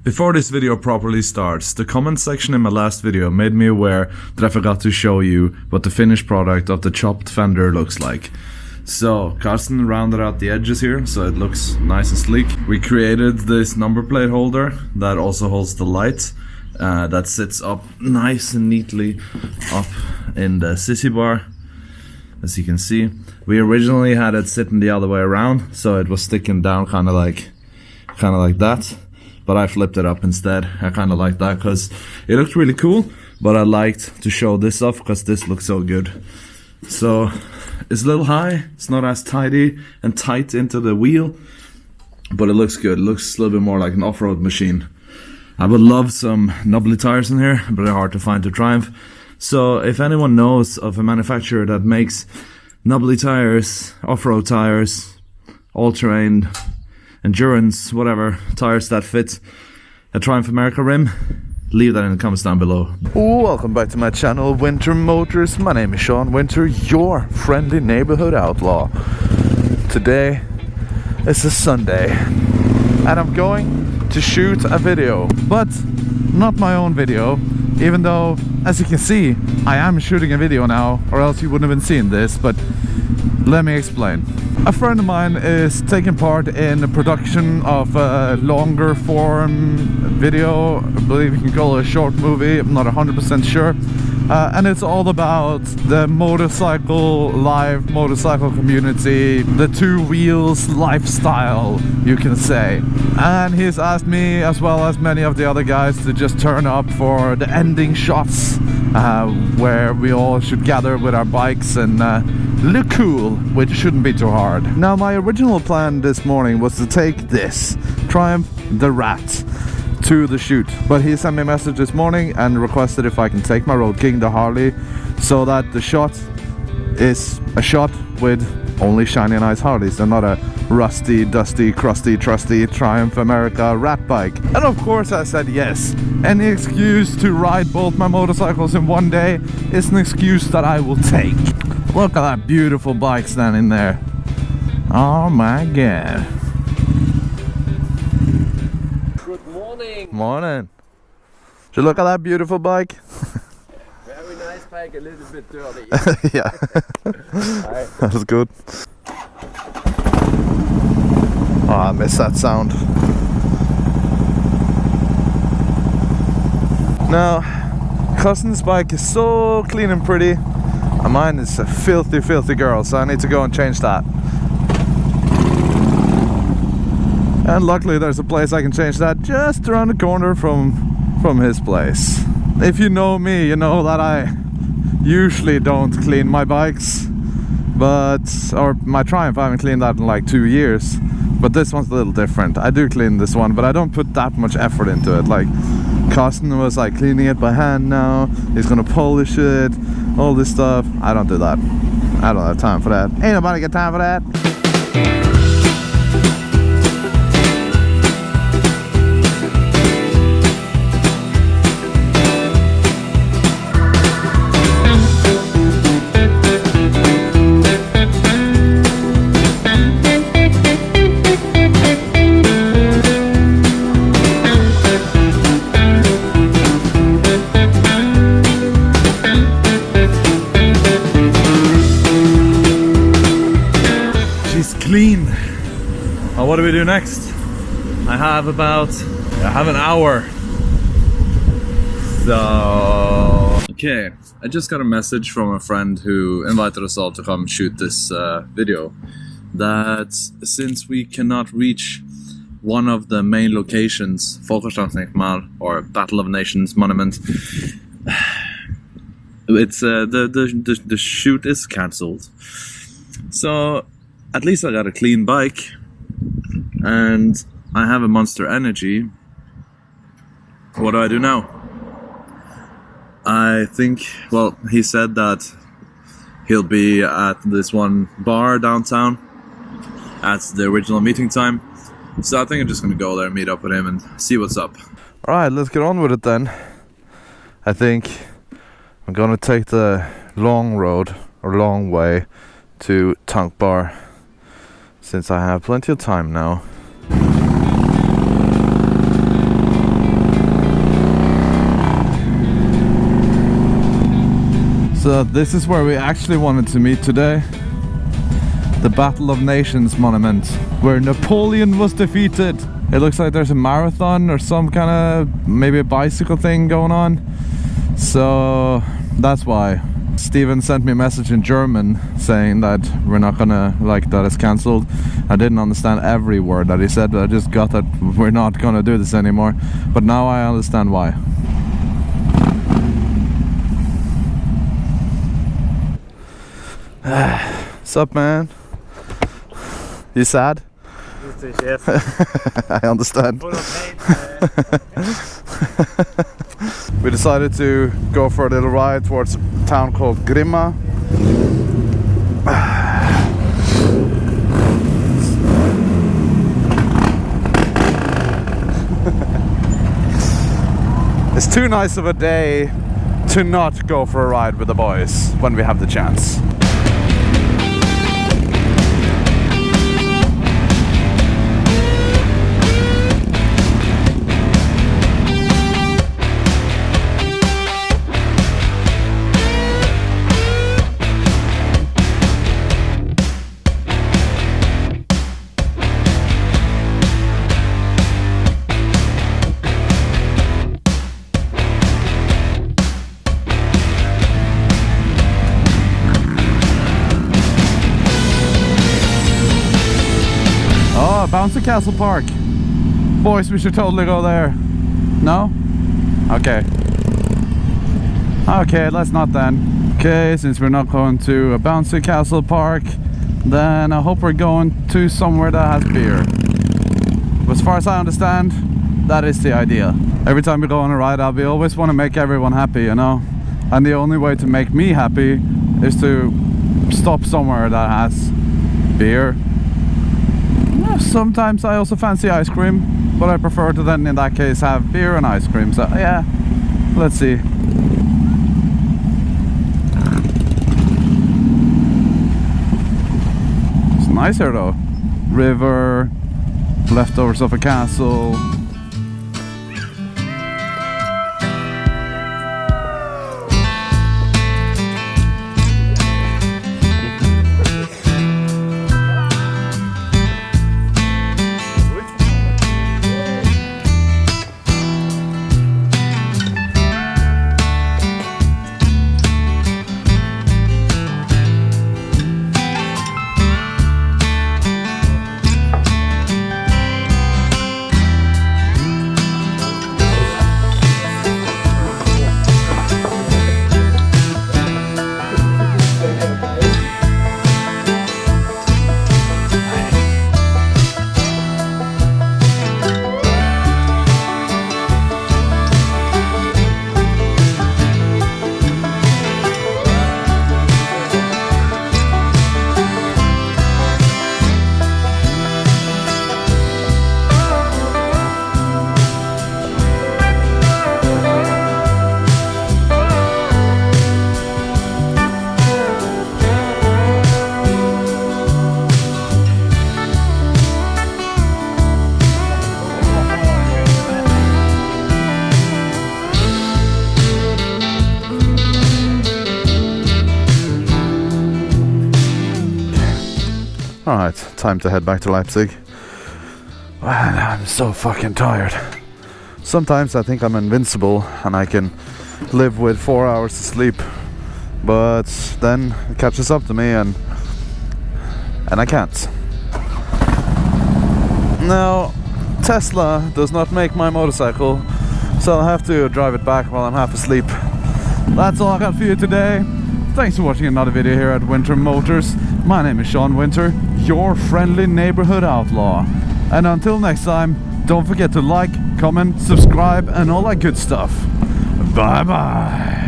Before this video properly starts, the comment section in my last video made me aware that I forgot to show you what the finished product of the chopped fender looks like. So, Carsten rounded out the edges here, so it looks nice and sleek. We created this number plate holder that also holds the light, that sits up nice and neatly up in the sissy bar, as you can see. We originally had it sitting the other way around, so it was sticking down kind of like that. But I flipped it up instead. I kind of like that because it looked really cool, but I liked to show this off because this looks so good. So it's a little high, it's not as tidy and tight into the wheel, but it looks good. It looks a little bit more like an off-road machine. I would love some knobbly tires in here, but they're hard to find to Triumph. So if anyone knows of a manufacturer that makes knobbly tires, off-road tires, all-terrain, endurance, whatever, tires that fit a Triumph America rim, leave that in the comments down below. Welcome back to my channel, WinterMotors. My name is Sean Winter, your friendly neighborhood outlaw. Today is a Sunday and I'm going to shoot a video, but not my own video, even though, as you can see, I am shooting a video now, or else you wouldn't have been seeing this, but let me explain. A friend of mine is taking part in the production of a longer form video. I believe you can call it a short movie, I'm not 100% sure. And it's all about the live motorcycle community, the two wheels lifestyle, you can say. And he's asked me, as well as many of the other guys, to just turn up for the ending shots, where we all should gather with our bikes and look cool, which shouldn't be too hard. Now, my original plan this morning was to take this Triumph the Rat to the shoot, but he sent me a message this morning and requested if I can take my Road King, the Harley, so that the shot is a shot with only shiny and nice Harleys and not a rusty, dusty, crusty, trusty Triumph America rat bike. And of course I said yes. Any excuse to ride both my motorcycles in one day is an excuse that I will take. Look at that beautiful bike standing there. Oh my god. Good morning. Morning. Should you look at that beautiful bike? Very nice bike, a little bit dirty. Yeah. That was good. Oh, I miss that sound. Now, Carsten's bike is so clean and pretty, and mine is a filthy, filthy girl, so I need to go and change that. And luckily there's a place I can change that just around the corner from his place. If you know me, you know that I usually don't clean my bikes, or my Triumph, I haven't cleaned that in like 2 years. But this one's a little different. I do clean this one, but I don't put that much effort into it. Like, Carsten was like cleaning it by hand now. He's gonna polish it, all this stuff. I don't do that. I don't have time for that. Ain't nobody got time for that. Clean. Well, what do we do next? I have an hour. So okay, I just got a message from a friend who invited us all to come shoot this video, that since we cannot reach one of the main locations, Folkeståndsdenkmal or Battle of Nations Monument, it's the shoot is cancelled. So at least I got a clean bike and I have a Monster Energy. What do I do now? I think, well, he said that he'll be at this one bar downtown at the original meeting time. So I think I'm just gonna go there and meet up with him and see what's up. Alright, let's get on with it then. I think I'm gonna take the long road, or long way, to Tank Bar, since I have plenty of time now. So this is where we actually wanted to meet today. The Battle of Nations monument, where Napoleon was defeated. It looks like there's a marathon or some kind of, maybe a bicycle thing going on. So that's why. Steven sent me a message in German saying that we're not gonna, like, that it's cancelled. I didn't understand every word that he said, but I just got that we're not gonna do this anymore. But now I understand why. Sup, man? You sad? Yes. I understand. Full of hate. We decided to go for a little ride towards a town called Grimma. It's too nice of a day to not go for a ride with the boys when we have the chance. Bouncy Castle Park. Boys, we should totally go there. No? Okay. Okay, let's not then. Okay, since we're not going to a Bouncy Castle Park, then I hope we're going to somewhere that has beer. But as far as I understand, that is the idea. Every time we go on a ride out, we always want to make everyone happy, you know? And the only way to make me happy is to stop somewhere that has beer. Sometimes I also fancy ice cream, but I prefer to then in that case have beer and ice cream. So yeah, let's see. It's nice here though. River, leftovers of a castle. Alright, time to head back to Leipzig. Man, I'm so fucking tired. Sometimes I think I'm invincible and I can live with 4 hours of sleep. But then it catches up to me and I can't. Now, Tesla does not make my motorcycle, so I'll have to drive it back while I'm half asleep. That's all I got for you today. Thanks for watching another video here at WinterMotors. My name is Sean Winter, your friendly neighborhood outlaw. And until next time, don't forget to like, comment, subscribe, and all that good stuff. Bye bye.